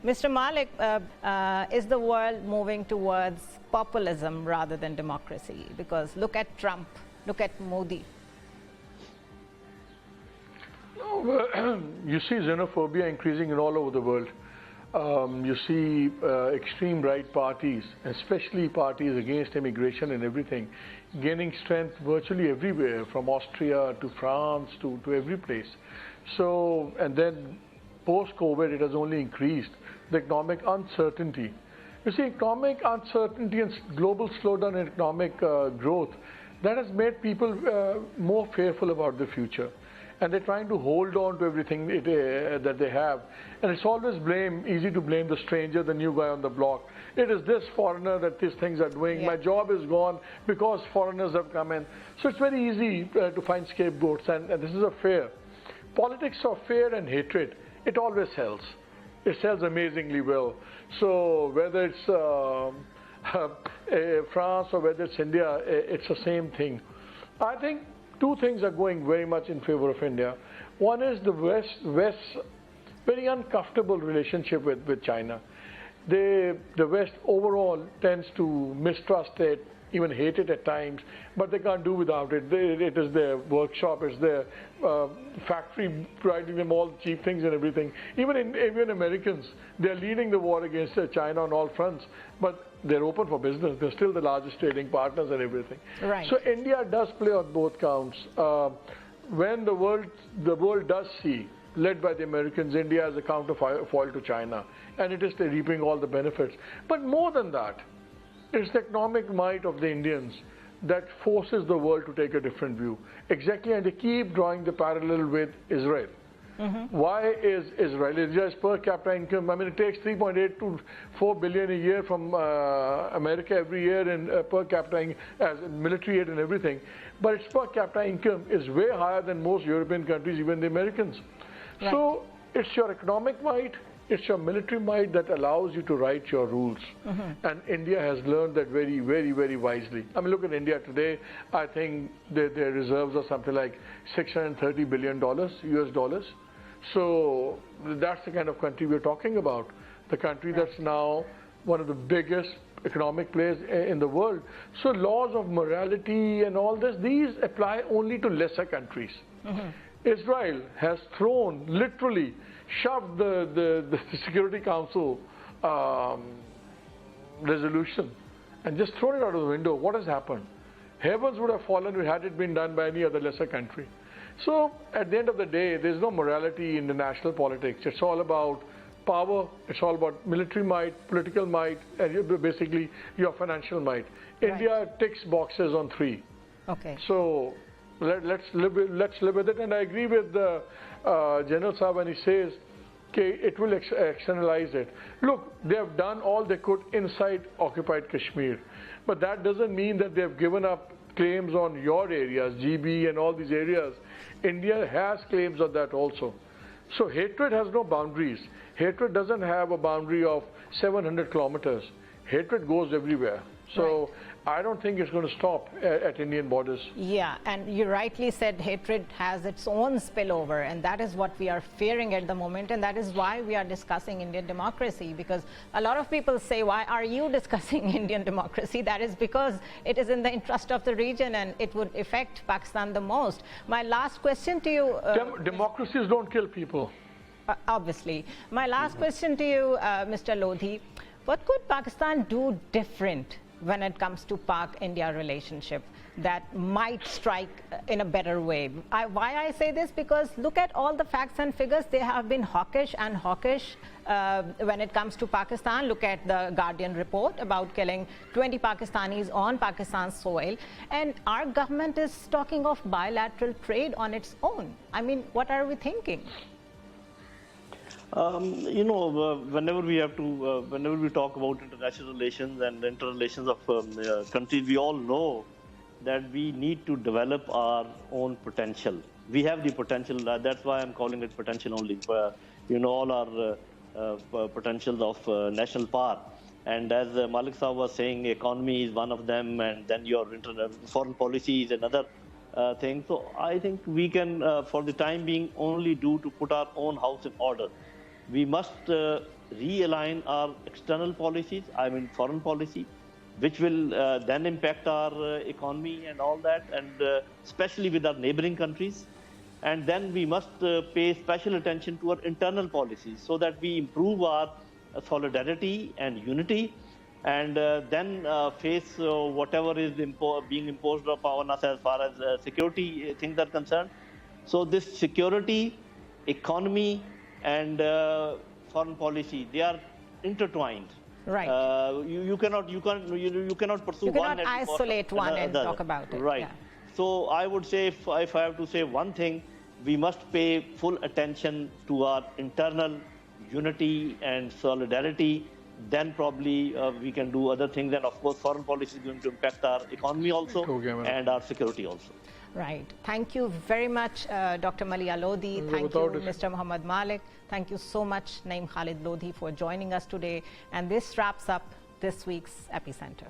Mr. Malick, is the world moving towards populism rather than democracy? Because look at Trump, look at Modi. You see xenophobia increasing in all over the world. You see extreme right parties, especially parties against immigration and everything, gaining strength virtually everywhere, from Austria to France to every place. So, and then post-COVID, it has only increased. The economic uncertainty. You see, economic uncertainty and global slowdown in economic growth, that has made people more fearful about the future. And they're trying to hold on to everything that they have. And it's always easy to blame the stranger, the new guy on the block. It is this foreigner that these things are doing. Yeah. My job is gone because foreigners have come in. So it's very easy to find scapegoats, and this is a fear. Politics of fear and hatred, it always sells. It sells amazingly well. So whether it's France or whether it's India, it's the same thing. I think two things are going very much in favor of India. One is the West's very uncomfortable relationship with China. The West overall tends to mistrust it, even hate it at times, but they can't do without it. It is their workshop, it's their factory providing them all cheap things and everything. Even Americans, they're leading the war against China on all fronts, but they're open for business. They're still the largest trading partners and everything. Right. So India does play on both counts. When the world does see, led by the Americans, India as a counterfoil to China, and it is reaping all the benefits. But more than that, it's the economic might of the Indians that forces the world to take a different view. Exactly, and they keep drawing the parallel with Israel. Mm-hmm. Why is Israel? Israel's per capita income, I mean, it takes 3.8 to 4 billion a year from America every year in per capita as military aid and everything. But its per capita income is way higher than most European countries, even the Americans. Right. So it's your economic might, it's your military might that allows you to write your rules. Mm-hmm. And India has learned that very, very, very wisely. I mean, look at India today. I think their reserves are something like $630 billion US dollars. So that's the kind of country we're talking about. The country that's now one of the biggest economic players in the world. So laws of morality and all this, these apply only to lesser countries. Mm-hmm. Israel has thrown, literally, shoved the Security Council resolution and just thrown it out of the window. What has happened? Heavens would have fallen had it been done by any other lesser country. So at the end of the day, there's no morality in the national politics. It's all about power, it's all about military might, political might, and basically your financial might. Right. India ticks boxes on 3. Okay. So let's live with it, and I agree with General Saab when he says, okay, it will externalize it. Look, they have done all they could inside occupied Kashmir, but that doesn't mean that they have given up claims on your areas, GB and all these areas. India has claims on that also. So hatred has no boundaries. Hatred doesn't have a boundary of 700 kilometers. Hatred goes everywhere. So right. I don't think it's going to stop at Indian borders. Yeah, and you rightly said hatred has its own spillover, and that is what we are fearing at the moment, and that is why we are discussing Indian democracy, because a lot of people say, why are you discussing Indian democracy? That is because it is in the interest of the region and it would affect Pakistan the most. My last question to you... Democracies don't kill people. Obviously. My last question to you, Mr. Lodhi, what could Pakistan do different when it comes to Pak-India relationship that might strike in a better way? Why I say this? Because look at all the facts and figures. They have been hawkish when it comes to Pakistan. Look at the Guardian report about killing 20 Pakistanis on Pakistan's soil. And our government is talking of bilateral trade on its own. I mean, what are we thinking? Whenever we talk about international relations and interrelations of countries, we all know that we need to develop our own potential. We have the potential. That's why I'm calling it potential only. All our potentials of national power. And as Malick Saab was saying, economy is one of them, and then your foreign policy is another thing. So I think we can, for the time being, only do to put our own house in order. We must realign our external policies, I mean foreign policy, which will then impact our economy and all that, and especially with our neighboring countries. And then we must pay special attention to our internal policies so that we improve our solidarity and unity, and then face whatever is being imposed upon us as far as security things are concerned. So this security, economy, and foreign policy, they are intertwined. Right. You cannot pursue You one. cannot isolate one and talk about it. Right. Yeah. So I would say, if I have to say one thing, we must pay full attention to our internal unity and solidarity. Then probably we can do other things, and of course foreign policy is going to impact our economy also and our security also. Right. Thank you very much, Dr. Maliya Lodhi. Thank you, Mr. Muhammad Malick. Thank you so much, Naeem Khalid Lodhi, for joining us today. And this wraps up this week's Epicenter.